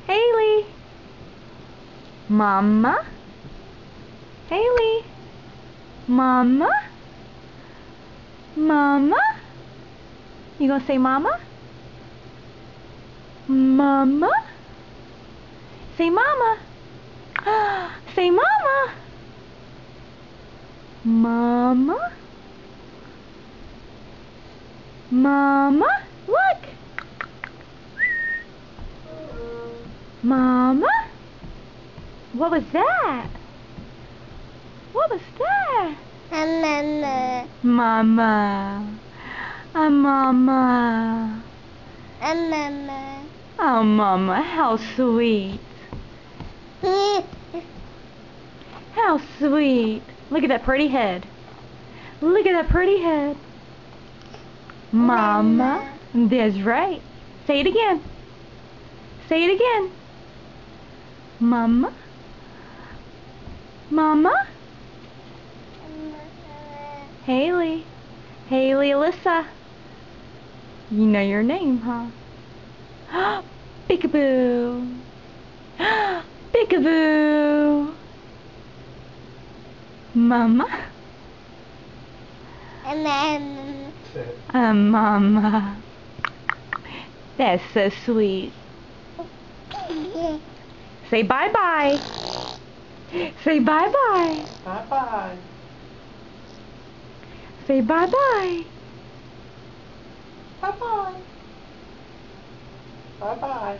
Haley. Mama. Haley. Mama. Mama. You gonna say mama? Mama. Say mama. Say mama. Mama. Mama. Look. Mama. What was that? What was that? Mama. Mama. Mama. Mama. Oh, Mama, how sweet. How sweet. Look at that pretty head. Look at that pretty head. Mama. That's right. Say it again. Say it again. Mama. Mama. Haley. Haley Alyssa. You know your name, huh? Peekaboo. Peekaboo. Mama. Mama. That's so sweet. Say bye-bye. Say bye-bye. Bye-bye. Say bye-bye. Bye-bye. Bye-bye.